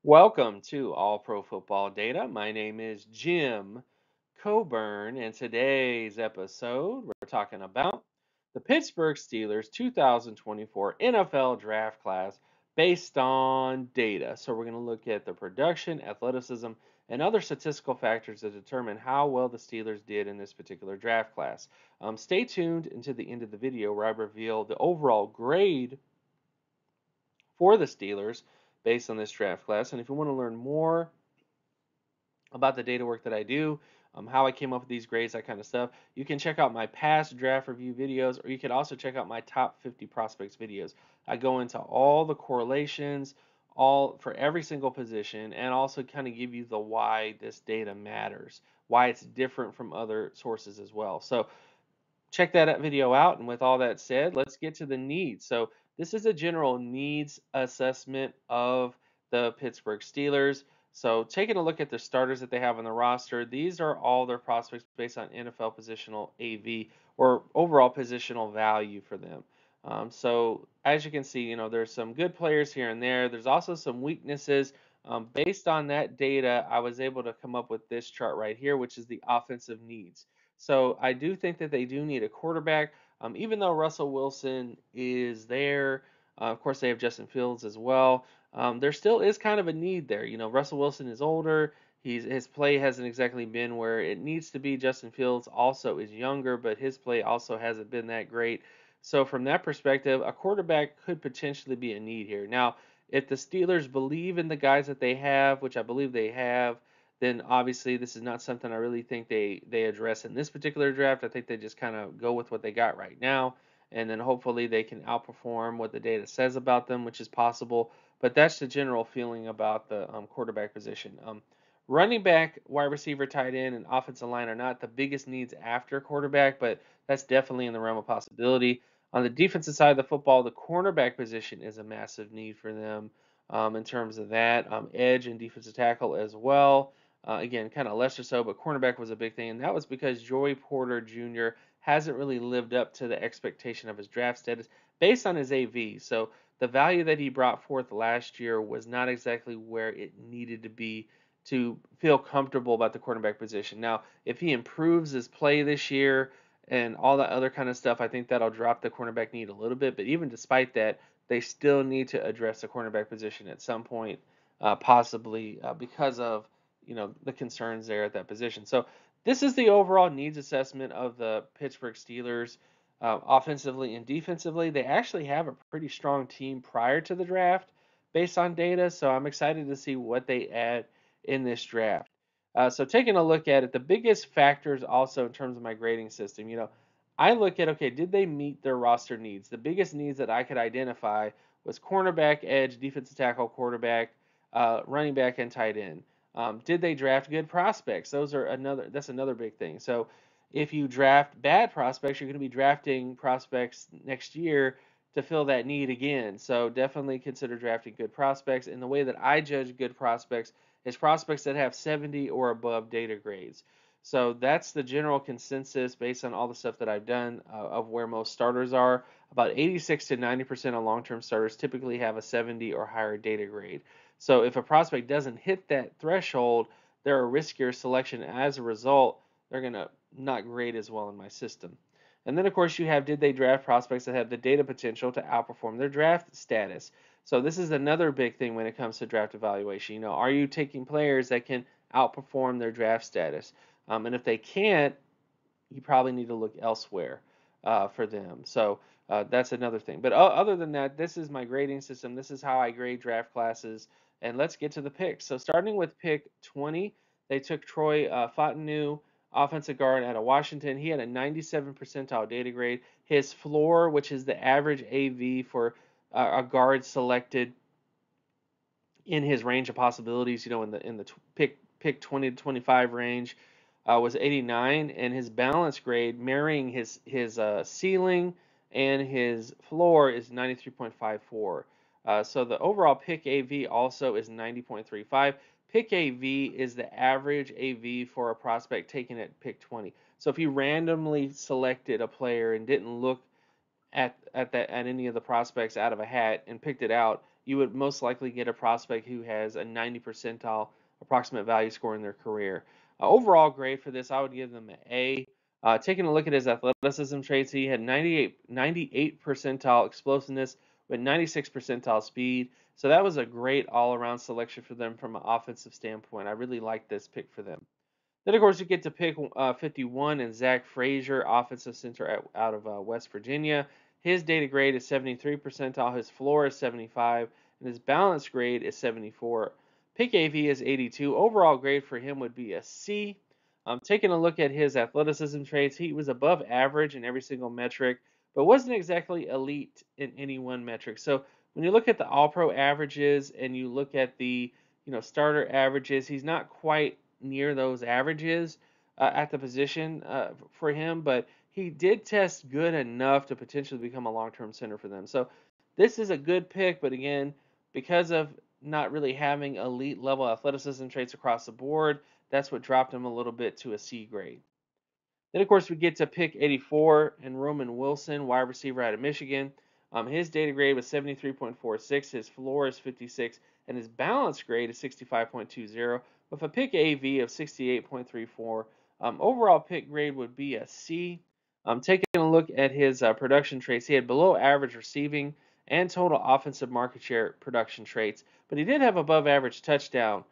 Welcome to All Pro Football Data. My name is Jim Coburn, and today's episode we're talking about the Pittsburgh Steelers 2024 NFL Draft Class based on data. So we're going to look at the production, athleticism, and other statistical factors to determine how well the Steelers did in this particular draft class. Stay tuned until the end of the video where I reveal the overall grade for the Steelers based on this draft class. And if you want to learn more about the data work that I do, how I came up with these grades, that kind of stuff, you can check out my past draft review videos, or you can also check out my top 50 prospects videos. I go into all the correlations, all for every single position, and also kind of give you the why this data matters, why it's different from other sources as well. So check that video out. And with all that said, let's get to the needs. So this is a general needs assessment of the Pittsburgh Steelers. So taking a look at the starters that they have on the roster, these are all their prospects based on NFL positional AV or overall positional value for them. So as you can see, there's some good players here and there. There's also some weaknesses. Based on that data, I was able to come up with this chart right here, which is the offensive needs. So I do think that they do need a quarterback. Even though Russell Wilson is there, of course they have Justin Fields as well. There still is kind of a need there. Russell Wilson is older. His play hasn't exactly been where it needs to be. Justin Fields also is younger, but his play also hasn't been that great. So from that perspective, a quarterback could potentially be a need here. Now, if the Steelers believe in the guys that they have, which I believe they have, then obviously this is not something I really think they address in this particular draft. I think they just kind of go with what they got right now, and then hopefully they can outperform what the data says about them, which is possible. But that's the general feeling about the quarterback position. Running back, wide receiver, tight end, and offensive line are not the biggest needs after quarterback, but that's definitely in the realm of possibility. On the defensive side of the football, the cornerback position is a massive need for them in terms of that. Edge and defensive tackle as well. Again, kind of lesser so, but cornerback was a big thing, and that was because Joey Porter Jr. hasn't really lived up to the expectation of his draft status based on his AV. So the value that he brought forth last year was not exactly where it needed to be to feel comfortable about the cornerback position. Now, if he improves his play this year and all that other kind of stuff, I think that'll drop the cornerback need a little bit. But even despite that, they still need to address the cornerback position at some point, possibly because of the concerns there at that position. So this is the overall needs assessment of the Pittsburgh Steelers, offensively and defensively. They actually have a pretty strong team prior to the draft based on data. So I'm excited to see what they add in this draft. So taking a look at it, the biggest factors also in terms of my grading system, I look at, okay, did they meet their roster needs? The biggest needs that I could identify was cornerback, edge, defensive tackle, quarterback, running back, and tight end. Did they draft good prospects? That's another big thing. So if you draft bad prospects, you're going to be drafting prospects next year to fill that need again. So definitely consider drafting good prospects. And the way that I judge good prospects is prospects that have 70 or above data grades. So that's the general consensus based on all the stuff that I've done of where most starters are. About 86 to 90% of long-term starters typically have a 70 or higher data grade. So if a prospect doesn't hit that threshold, they're a riskier selection. As a result, they're going to not grade as well in my system. And then, of course, you have did they draft prospects that have the data potential to outperform their draft status? So this is another big thing when it comes to draft evaluation. Are you taking players that can outperform their draft status? And if they can't, you probably need to look elsewhere for them. So that's another thing. But other than that, this is my grading system. This is how I grade draft classes. And let's get to the picks. So starting with pick 20, they took Troy Fontenot, offensive guard out of Washington. He had a 97 percentile data grade. His floor, which is the average AV for a guard selected in his range of possibilities, in the pick 20 to 25 range, was 89, and his balance grade, marrying his ceiling and his floor, is 93.54. So the overall pick AV also is 90.35. Pick AV is the average AV for a prospect taken at pick 20. So if you randomly selected a player and didn't look at any of the prospects out of a hat and picked it out, you would most likely get a prospect who has a 90 percentile approximate value score in their career. Overall grade for this, I would give them an A. Taking a look at his athleticism traits, he had 98 percentile explosiveness with 96 percentile speed. So that was a great all-around selection for them from an offensive standpoint. I really like this pick for them. Then, of course, you get to pick 51 and Zach Frazier, offensive center out of West Virginia. His data grade is 73 percentile. His floor is 75, and his balance grade is 74. Pick AV is 82. Overall grade for him would be a C. Taking a look at his athleticism traits, he was above average in every single metric, but wasn't exactly elite in any one metric. So when you look at the All-Pro averages and you look at the starter averages, he's not quite near those averages at the position for him, but he did test good enough to potentially become a long-term center for them. So this is a good pick, but again, because of not really having elite level athleticism traits across the board, that's what dropped him a little bit to a C grade. Then, of course, we get to pick 84 and Roman Wilson, wide receiver out of Michigan. His data grade was 73.46, his floor is 56, and his balance grade is 65.20, with a pick AV of 68.34. Overall pick grade would be a C. Taking a look at his production traits, he had below average receiving and total offensive market share production traits, but he did have above average touchdown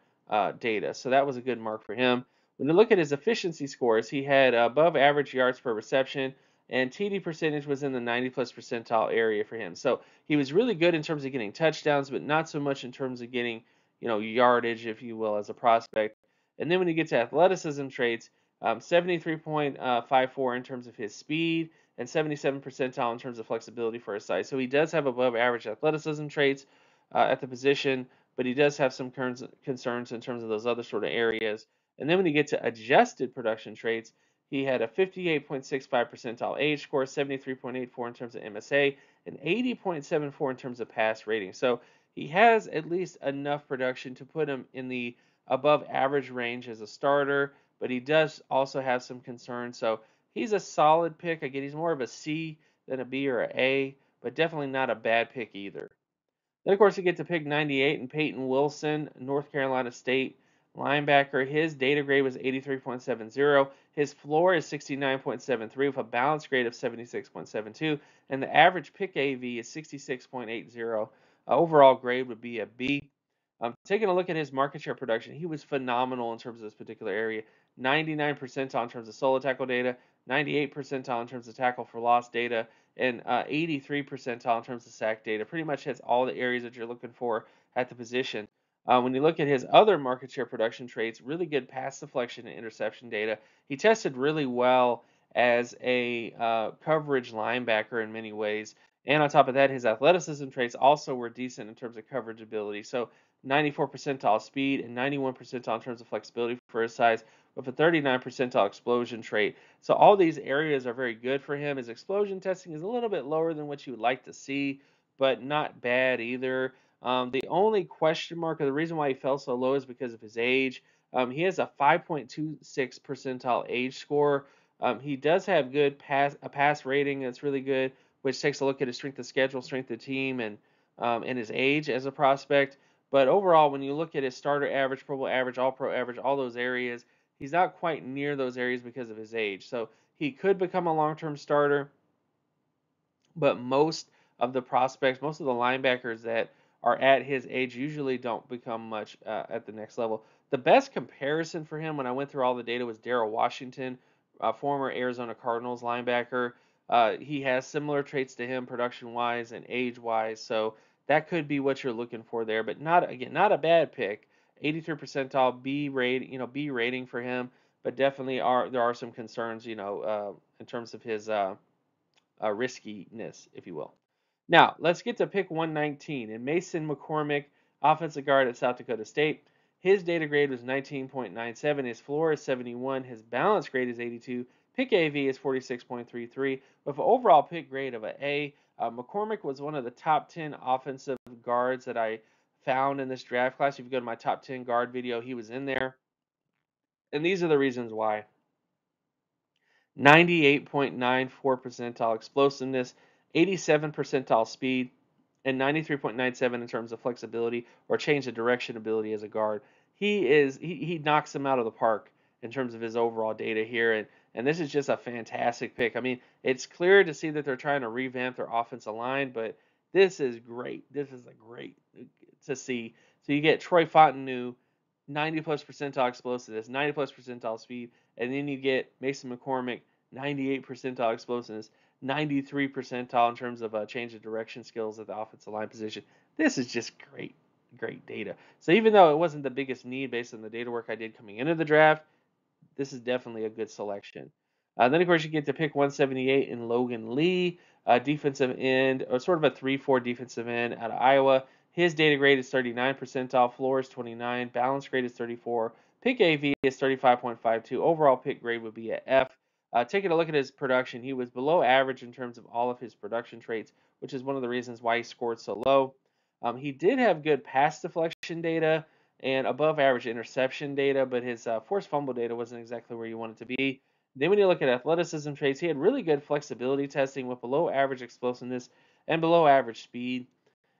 data, so that was a good mark for him. When you look at his efficiency scores, he had above average yards per reception, and TD percentage was in the 90 plus percentile area for him. So he was really good in terms of getting touchdowns, but not so much in terms of getting, yardage, if you will, as a prospect. And then when you get to athleticism traits, 73.54 in terms of his speed and 77 percentile in terms of flexibility for his size. So he does have above average athleticism traits at the position, but he does have some concerns in terms of those other sort of areas. And then when you get to adjusted production traits, he had a 58.65 percentile age score, 73.84 in terms of MSA, and 80.74 in terms of pass rating. So he has at least enough production to put him in the above average range as a starter, but he does also have some concerns. So he's a solid pick. Again, he's more of a C than a B or an A, but definitely not a bad pick either. Then, of course, you get to pick 98 and Peyton Wilson, North Carolina State linebacker. His data grade was 83.70. His floor is 69.73 with a balance grade of 76.72. And the average pick AV is 66.80. Overall grade would be a B. Taking a look at his market share production, he was phenomenal in terms of this particular area. 99 percentile in terms of solo tackle data, 98 percentile in terms of tackle for loss data, and 83 percentile in terms of sack data. Pretty much hits all the areas that you're looking for at the position. When you look at his other market share production traits, really good pass deflection and interception data. He tested really well as a coverage linebacker in many ways. And on top of that, his athleticism traits also were decent in terms of coverage ability. So 94 percentile speed and 91 percentile in terms of flexibility for his size, with a 39 percentile explosion trait. So all these areas are very good for him. His explosion testing is a little bit lower than what you would like to see, but not bad either. The only question mark, or the reason why he fell so low, is because of his age. He has a 5.26 percentile age score. He does have a pass rating that's really good, which takes a look at his strength of schedule, strength of team, and his age as a prospect. But overall, when you look at his starter average, Pro Bowl average, All Pro average, all those areas, he's not quite near those areas because of his age. So he could become a long-term starter, but most of the prospects, most of the linebackers that are at his age usually don't become much at the next level. The best comparison for him when I went through all the data was Darrell Washington, former Arizona Cardinals linebacker. He has similar traits to him production-wise and age-wise, so that could be what you're looking for there. But not a bad pick. 83 percentile B rating for him, but definitely there are some concerns, in terms of his riskiness, if you will. Now, let's get to pick 119. And Mason McCormick, offensive guard at South Dakota State. His data grade was 19.97. His floor is 71. His balance grade is 82. Pick AV is 46.33 with an overall pick grade of an A. McCormick was one of the top 10 offensive guards that I found in this draft class. If you go to my top 10 guard video, he was in there. And these are the reasons why. 98.94 percentile explosiveness, 87 percentile speed, and 93.97 in terms of flexibility or change of direction ability as a guard. He knocks him out of the park in terms of his overall data here, and this is just a fantastic pick. I mean, it's clear to see that they're trying to revamp their offensive line, but this is great. This is a great to see. So you get Troy Fontenot, 90 plus percentile explosiveness, 90 plus percentile speed, and then you get Mason McCormick, 98 percentile explosiveness, 93 percentile in terms of change of direction skills at the offensive line position. This is just great, great data. So even though it wasn't the biggest need based on the data work I did coming into the draft, this is definitely a good selection. Then, of course, you get to pick 178 in Logan Lee, defensive end, or sort of a 3-4 defensive end out of Iowa. His data grade is 39 percentile, floor is 29, balance grade is 34, pick AV is 35.52, overall pick grade would be an F. Taking a look at his production, he was below average in terms of all of his production traits, which is one of the reasons why he scored so low. He did have good pass deflection data and above average interception data, but his forced fumble data wasn't exactly where you want it to be. Then when you look at athleticism traits, he had really good flexibility testing with below average explosiveness and below average speed.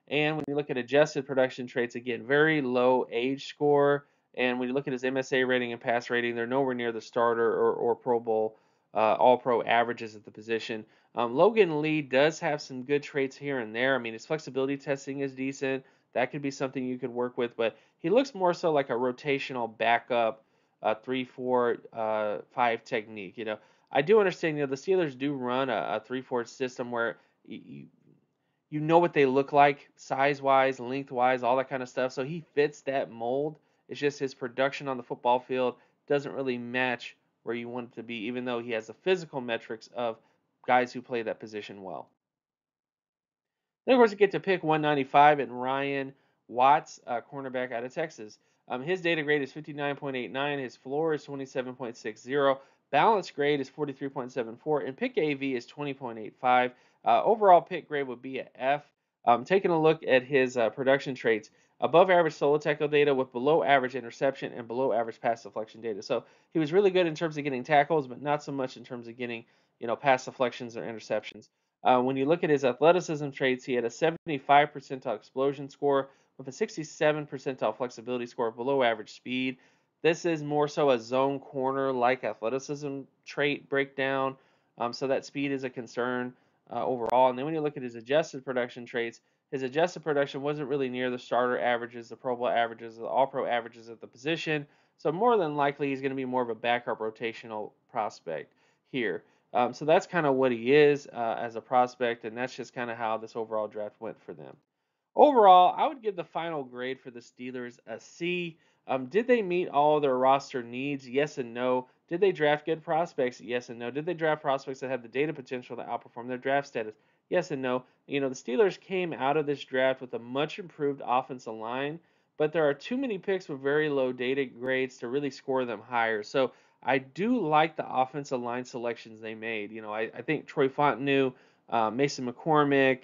And when you look at adjusted production traits, again, very low age score. And when you look at his MSA rating and pass rating, they're nowhere near the starter or Pro Bowl, All Pro averages at the position. Logan Lee does have some good traits here and there. I mean, his flexibility testing is decent. That could be something you could work with, but he looks more so like a rotational backup, 3-4-5 technique. I do understand. The Steelers do run a 3-4 system where you know what they look like size wise, length wise, all that kind of stuff. So he fits that mold. It's just his production on the football field doesn't really match where you want it to be, even though he has the physical metrics of guys who play that position well. Then, of course, you get to pick 195 and Ryan Watts, cornerback out of Texas. His data grade is 59.89. His floor is 27.60. Balance grade is 43.74. And pick AV is 20.85. Overall pick grade would be an F. Taking a look at his production traits, above average solo tackle data with below average interception and below average pass deflection data. So he was really good in terms of getting tackles, but not so much in terms of getting pass deflections or interceptions. When you look at his athleticism traits, he had a 75 percentile explosion score with a 67 percentile flexibility score, below average speed. This is more so a zone corner like athleticism trait breakdown, so that speed is a concern overall. And then when you look at his adjusted production traits, his adjusted production wasn't really near the starter averages, the Pro Bowl averages, the All Pro averages at the position. So more than likely, he's going to be more of a backup rotational prospect here. So that's kind of what he is as a prospect, and that's just kind of how this overall draft went for them. Overall, I would give the final grade for the Steelers a C. Did they meet all their roster needs? Yes and no. Did they draft good prospects? Yes and no. Did they draft prospects that had the data potential to outperform their draft status? Yes and no. The Steelers came out of this draft with a much improved offensive line, but there are too many picks with very low data grades to really score them higher. So I do like the offensive line selections they made. I think Troy Fontenot, Mason McCormick,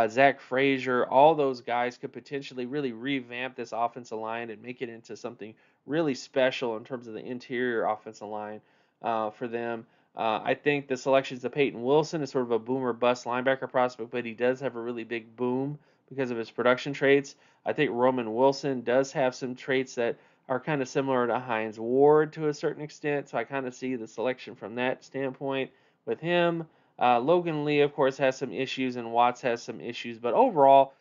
Zach Frazier, all those guys could potentially really revamp this offensive line and make it into something really special in terms of the interior offensive line for them. I think the selections of Peyton Wilson is sort of a boomer bust linebacker prospect, but he does have a really big boom because of his production traits. I think Roman Wilson does have some traits that are kind of similar to Hines Ward to a certain extent, so I kind of see the selection from that standpoint with him. Logan Lee, of course, has some issues, and Watts has some issues, but overall,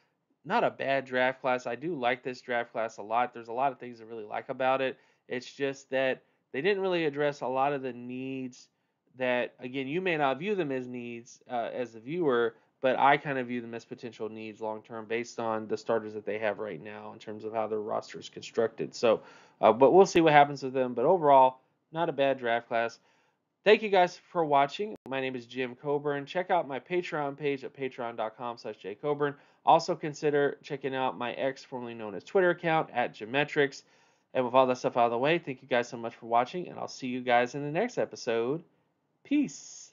not a bad draft class. I do like this draft class a lot. There's a lot of things I really like about it. It's just that they didn't really address a lot of the needs that, again, you may not view them as needs as a viewer, but I kind of view them as potential needs long term based on the starters that they have right now in terms of how their roster is constructed. So, but we'll see what happens with them. But overall, not a bad draft class. Thank you guys for watching. My name is Jim Coburn. Check out my Patreon page at patreon.com/jcoburn. Also consider checking out my X, formerly known as Twitter account at Geometrics. And with all that stuff out of the way, thank you guys so much for watching, and I'll see you guys in the next episode. Peace.